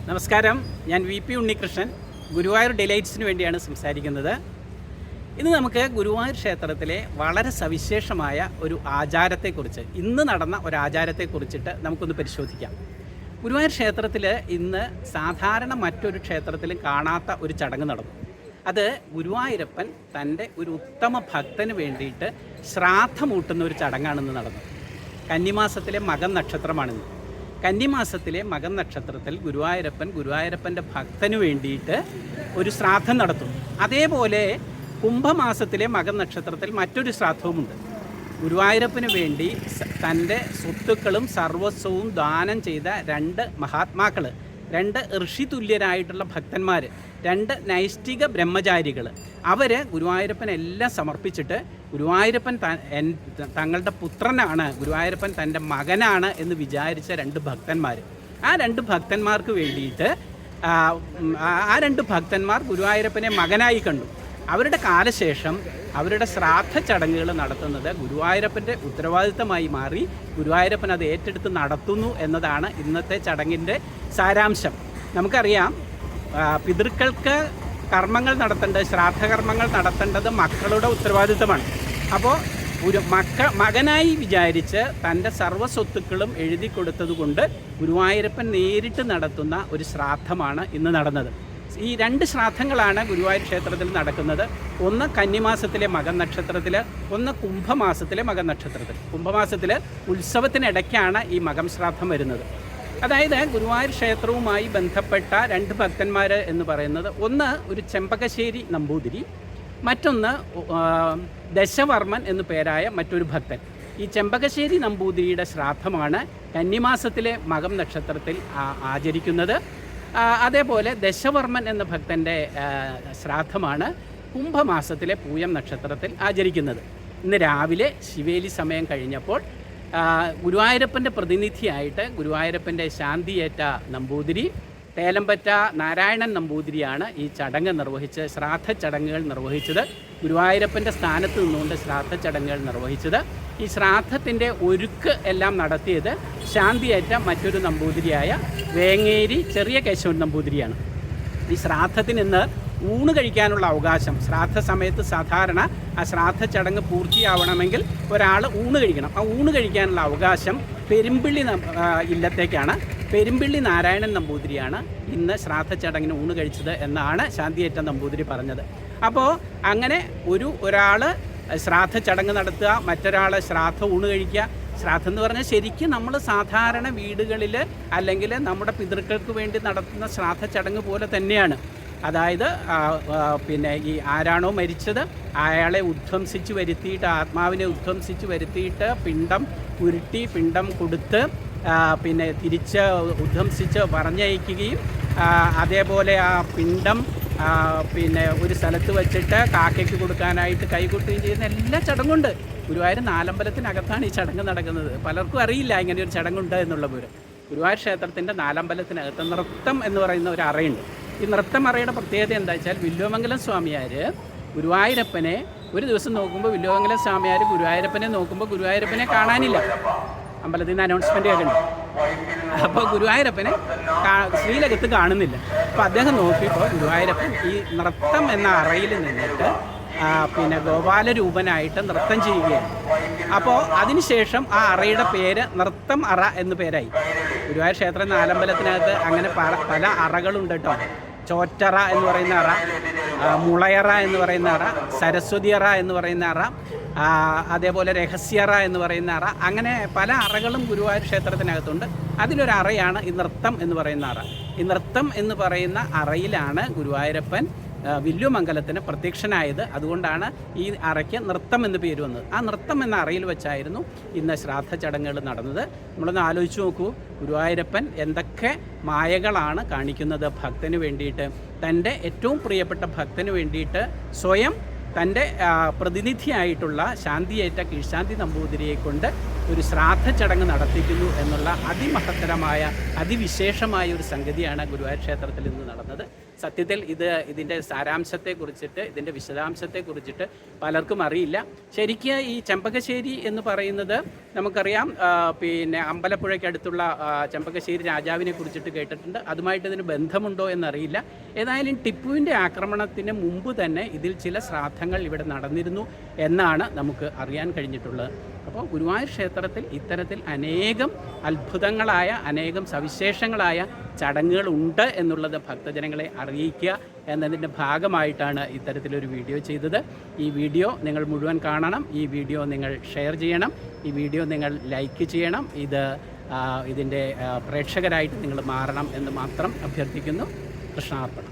നമസ്കാരം, ഞാൻ V P Unnikrishnan Guruvayur ഡിലൈറ്റ്സിന് വേണ്ടിയാണ് സംസാരിക്കുന്നത്. ഇന്ന് നമുക്ക് ഗുരുവായൂർ ക്ഷേത്രത്തിലെ വളരെ സവിശേഷമായ ഒരു ആചാരത്തെക്കുറിച്ച്, ഇന്ന് നടന്ന ഒരു ആചാരത്തെക്കുറിച്ചിട്ട് നമുക്കൊന്ന് പരിശോധിക്കാം. ഗുരുവായൂർ ക്ഷേത്രത്തിൽ ഇന്ന് സാധാരണ മറ്റൊരു ക്ഷേത്രത്തിലും കാണാത്ത ഒരു ചടങ്ങ് നടന്നു. അത് ഗുരുവായൂരപ്പൻ തൻ്റെ ഒരു ഉത്തമ ഭക്തന് വേണ്ടിയിട്ട് ശ്രാദ്ധമൂട്ടുന്ന ഒരു ചടങ്ങാണിന്ന് നടന്നത്. കന്നിമാസത്തിലെ മകം നക്ഷത്രമാണിന്ന്. കന്നിമാസത്തിലെ മകം നക്ഷത്രത്തിൽ ഗുരുവായൂരപ്പൻ്റെ ഭക്തന് വേണ്ടിയിട്ട് ഒരു ശ്രാദ്ധം നടത്തും. അതേപോലെ കുംഭമാസത്തിലെ മകം നക്ഷത്രത്തിൽ മറ്റൊരു ശ്രാദ്ധവുമുണ്ട്. ഗുരുവായൂരപ്പന് വേണ്ടി തൻ്റെ സ്വത്തുക്കളും സർവസ്വവും ദാനം ചെയ്ത രണ്ട് മഹാത്മാക്കൾ, രണ്ട് ഋഷിതുല്യരായിട്ടുള്ള ഭക്തന്മാർ, രണ്ട് നൈഷ്ഠിക ബ്രഹ്മചാരികൾ, അവർ ഗുരുവായൂരപ്പനെല്ലാം സമർപ്പിച്ചിട്ട് ഗുരുവായൂരപ്പൻ തങ്ങളുടെ പുത്രനാണ്, ഗുരുവായൂരപ്പൻ തൻ്റെ മകനാണ് എന്ന് വിചാരിച്ച രണ്ട് ഭക്തന്മാർ. ആ രണ്ട് ഭക്തന്മാർക്ക് വേണ്ടിയിട്ട് ആ രണ്ട് ഭക്തന്മാർ ഗുരുവായൂരപ്പനെ മകനായി കണ്ടു. അവരുടെ കാലശേഷം അവരുടെ ശ്രാദ്ധ ചടങ്ങുകൾ നടത്തുന്നത് ഗുരുവായൂരപ്പൻ്റെ ഉത്തരവാദിത്തമായി മാറി. ഗുരുവായൂരപ്പൻ അത് ഏറ്റെടുത്ത് നടത്തുന്നു എന്നതാണ് ഇന്നത്തെ ചടങ്ങിൻ്റെ സാരാംശം. നമുക്കറിയാം, പിതൃക്കൾക്ക് കർമ്മങ്ങൾ നടത്തേണ്ടത്, ശ്രാദ്ധകർമ്മങ്ങൾ നടത്തേണ്ടത് മക്കളുടെ ഉത്തരവാദിത്തമാണ്. അപ്പോൾ മകനായി വിചാരിച്ച് തൻ്റെ സർവ്വസ്വത്തുക്കളും എഴുതി കൊടുത്തതുകൊണ്ട് ഗുരുവായൂരപ്പൻ നേരിട്ട് നടത്തുന്ന ഒരു ശ്രാദ്ധമാണ് ഇന്ന് നടന്നത്. ഈ രണ്ട് ശ്രാദ്ധങ്ങളാണ് ഗുരുവായൂർ ക്ഷേത്രത്തിൽ നടക്കുന്നത്. ഒന്ന് കന്നിമാസത്തിലെ മകം നക്ഷത്രത്തിൽ, ഒന്ന് കുംഭമാസത്തിലെ മകം നക്ഷത്രത്തിൽ. കുംഭമാസത്തിൽ ഉത്സവത്തിനിടയ്ക്കാണ് ഈ മകം ശ്രാദ്ധം വരുന്നത്. അതായത് ഗുരുവായൂർ ക്ഷേത്രവുമായി ബന്ധപ്പെട്ട രണ്ട് ഭക്തന്മാർ എന്ന് പറയുന്നത്, ഒന്ന് ഒരു ചെമ്പകശ്ശേരി നമ്പൂതിരി, മറ്റൊന്ന് ദശവർമ്മൻ എന്നു പേരായ മറ്റൊരു ഭക്തൻ. ഈ ചെമ്പകശ്ശേരി നമ്പൂതിരിയുടെ ശ്രാദ്ധമാണ് കന്നിമാസത്തിലെ മകം നക്ഷത്രത്തിൽ ആചരിക്കുന്നത്. അതേപോലെ ദശവർമ്മൻ എന്ന ഭക്തൻ്റെ ശ്രാദ്ധമാണ് കുംഭമാസത്തിലെ പൂയം നക്ഷത്രത്തിൽ ആചരിക്കുന്നത്. ഇന്ന് രാവിലെ ശിവേലി സമയം കഴിഞ്ഞപ്പോൾ ഗുരുവായൂരപ്പൻ്റെ പ്രതിനിധിയായിട്ട് ഗുരുവായൂരപ്പൻ്റെ ശാന്തിയേറ്റ നമ്പൂതിരി, തേലമ്പറ്റ നാരായണൻ നമ്പൂതിരിയാണ് ഈ ചടങ്ങ് നിർവഹിച്ച് ശ്രാദ്ധ ചടങ്ങുകൾ നിർവഹിച്ചത്. ഗുരുവായൂരപ്പൻ്റെ സ്ഥാനത്ത് നിന്നുകൊണ്ട് ശ്രാദ്ധ ചടങ്ങുകൾ നിർവഹിച്ചത്. ഈ ശ്രാദ്ധത്തിൻ്റെ ഒരുക്ക് എല്ലാം നടത്തിയത് ശാന്തിയേറ്റ മറ്റൊരു നമ്പൂതിരിയായ വേങ്ങേരി ചെറിയ കേശവൻ നമ്പൂതിരിയാണ്. ഈ ശ്രാദ്ധത്തിന് ഇന്ന് ഊണ് കഴിക്കാനുള്ള അവകാശം, ശ്രാദ്ധ സമയത്ത് സാധാരണ ആ ശ്രാദ്ധ ചടങ്ങ് പൂർത്തിയാവണമെങ്കിൽ ഒരാൾ ഊണ് കഴിക്കണം. ആ ഊണ് കഴിക്കാനുള്ള അവകാശം പെരുമ്പിള്ളി ഇല്ലത്തേക്കാണ്. പെരുമ്പിള്ളി നാരായണൻ നമ്പൂതിരിയാണ് ഇന്ന് ശ്രാദ്ധ ചടങ്ങിന് ഊണ് കഴിച്ചത് എന്നാണ് ശാന്തിയേറ്റ നമ്പൂതിരി പറഞ്ഞത്. അപ്പോൾ അങ്ങനെ ഒരാൾ ശ്രാദ്ധ ചടങ്ങ് നടത്തുക, മറ്റൊരാൾ ശ്രാദ്ധ ഊണ് കഴിക്കുക. ശ്രാദ്ധം എന്ന് പറഞ്ഞാൽ ശരിക്കും നമ്മൾ സാധാരണ വീടുകളിൽ അല്ലെങ്കിൽ നമ്മുടെ പിതൃക്കൾക്ക് വേണ്ടി നടത്തുന്ന ശ്രാദ്ധ ചടങ്ങ് പോലെ തന്നെയാണ്. അതായത് ഈ ആരാണോ മരിച്ചത് അയാളെ ഉദ്ധ്വംസിച്ച് വരുത്തിയിട്ട്, ആത്മാവിനെ ഉദ്ധ്വംസിച്ച് വരുത്തിയിട്ട് പിണ്ടം ഉരുട്ടി പിണ്ടം കൊടുത്ത് തിരിച്ച് ഉദ്ധ്വംസിച്ച് പറഞ്ഞയക്കുകയും അതേപോലെ ആ പിണ്ടം ഒരു സ്ഥലത്ത് വെച്ചിട്ട് കാക്കയ്ക്ക് കൊടുക്കാനായിട്ട് കൈകൊട്ടുകയും ചെയ്യുന്ന എല്ലാ ചടങ്ങുണ്ട്. ഗുരുവായൂർ നാലമ്പലത്തിനകത്താണ് ഈ ചടങ്ങ് നടക്കുന്നത്. പലർക്കും അറിയില്ല ഇങ്ങനെ ഒരു ചടങ്ങുണ്ട് എന്നുള്ള വിവരം. ഗുരുവായൂർ ക്ഷേത്രത്തിൻ്റെ നാലമ്പലത്തിനകത്ത് നൃത്തം എന്ന് പറയുന്ന ഒരു അറയുണ്ട്. ഈ നൃത്തം അറയുടെ പ്രത്യേകത എന്താ വെച്ചാൽ, വില്വമംഗലം സ്വാമിയാർ ഗുരുവായൂരപ്പനെ ഒരു ദിവസം നോക്കുമ്പോൾ, വില്വമംഗലം സ്വാമിയാർ ഗുരുവായൂരപ്പനെ നോക്കുമ്പോൾ ഗുരുവായൂരപ്പനെ കാണാനില്ല. അമ്പലത്തിൽ നിന്ന് അനൗൺസ്മെൻ്റ് കേൾക്കുന്നുണ്ട്. അപ്പോൾ ഗുരുവായൂരപ്പനെ ശ്രീലകത്ത് കാണുന്നില്ല. അപ്പോൾ അദ്ദേഹം നോക്കിയപ്പോൾ ഗുരുവായൂരപ്പൻ ഈ നൃത്തം എന്ന അറയിൽ നിന്നിട്ട് ഗോപാലരൂപനായിട്ട് നൃത്തം ചെയ്യുകയാണ്. അപ്പോൾ അതിനുശേഷം ആ അറയുടെ പേര് നൃത്തം അറ എന്ന് പേരായി. ഗുരുവായൂർ ക്ഷേത്രം നാലമ്പലത്തിനകത്ത് അങ്ങനെ പല അറകളുണ്ട് കേട്ടോ. ചോറ്ററ എന്ന് പറയുന്ന അറ, മുളയറ എന്ന് പറയുന്ന അറ, സരസ്വതി അറ എന്ന് പറയുന്ന അറ, അതേപോലെ രഹസ്യറ എന്ന് പറയുന്ന അറ, അങ്ങനെ പല അറകളും ഗുരുവായൂർ ക്ഷേത്രത്തിനകത്തുണ്ട്. അതിലൊരു അറയാണ് ഈ നൃത്തം എന്ന് പറയുന്ന അറ. ഈ നൃത്തം എന്ന് പറയുന്ന അറയിലാണ് ഗുരുവായൂരപ്പൻ വില്വമംഗലത്തിന് പ്രത്യക്ഷനായത്. അതുകൊണ്ടാണ് ഈ അറയ്ക്ക് നൃത്തം എന്ന് പേര് വന്നത്. ആ നൃത്തം എന്ന അറയിൽ വെച്ചായിരുന്നു ഇന്ന് ശ്രാദ്ധ ചടങ്ങുകൾ നടന്നത്. നമ്മളൊന്ന് ആലോചിച്ച് നോക്കൂ, ഗുരുവായൂരപ്പൻ എന്തൊക്കെ മായകളാണ് കാണിക്കുന്നത് ഭക്തന് വേണ്ടിയിട്ട്. തൻ്റെ ഏറ്റവും പ്രിയപ്പെട്ട ഭക്തന് വേണ്ടിയിട്ട് സ്വയം തൻ്റെ പ്രതിനിധിയായിട്ടുള്ള ശാന്തിയേറ്റ കീഴ്ശാന്തി നമ്പൂതിരിയെ കൊണ്ട് ഒരു ശ്രാദ്ധ ചടങ്ങ് നടത്തിക്കുന്നു എന്നുള്ള അതിമഹത്തരമായ അതിവിശേഷമായ ഒരു സംഗതിയാണ് ഗുരുവായൂർ ക്ഷേത്രത്തിൽ ഇന്ന് നടന്നത്. സത്യത്തിൽ ഇതിൻ്റെ സാരാംശത്തെക്കുറിച്ചിട്ട് ഇതിൻ്റെ വിശദാംശത്തെക്കുറിച്ചിട്ട് പലർക്കും അറിയില്ല. ശരിക്കും ഈ ചെമ്പകശ്ശേരി എന്ന് പറയുന്നത് നമുക്കറിയാം, പിന്നെ അമ്പലപ്പുഴയ്ക്കടുത്തുള്ള ചെമ്പകശ്ശേരി രാജാവിനെ കുറിച്ചിട്ട് കേട്ടിട്ടുണ്ട്. അതുമായിട്ട് ഇതിന് ബന്ധമുണ്ടോ എന്നറിയില്ല. ഏതായാലും ടിപ്പുവിൻ്റെ ആക്രമണത്തിന് മുമ്പ് തന്നെ ഇതിൽ ചില ശ്രാദ്ധങ്ങൾ ഇവിടെ നടന്നിരുന്നു എന്നാണ് നമുക്ക് അറിയാൻ കഴിഞ്ഞിട്ടുള്ളത്. അപ്പോൾ ഗുരുവായൂർ ക്ഷേത്രത്തിൽ ഇത്തരത്തിൽ അനേകം അത്ഭുതങ്ങളായ അനേകം സവിശേഷങ്ങളായ ചടങ്ങുകളുണ്ട് എന്നുള്ളത് ഭക്തജനങ്ങളെ അറിയിക്കുക എന്നതിൻ്റെ ഭാഗമായിട്ടാണ് ഇത്തരത്തിലൊരു വീഡിയോ ചെയ്തത്. ഈ വീഡിയോ നിങ്ങൾ മുഴുവൻ കാണണം. ഈ വീഡിയോ നിങ്ങൾ ഷെയർ ചെയ്യണം. ഈ വീഡിയോ നിങ്ങൾ ലൈക്ക് ചെയ്യണം. ഇതിൻ്റെ പ്രേക്ഷകരായിട്ട് നിങ്ങൾ മാറണം എന്ന് മാത്രം അഭ്യർത്ഥിക്കുന്നു. കൃഷ്ണാർപ്പണം.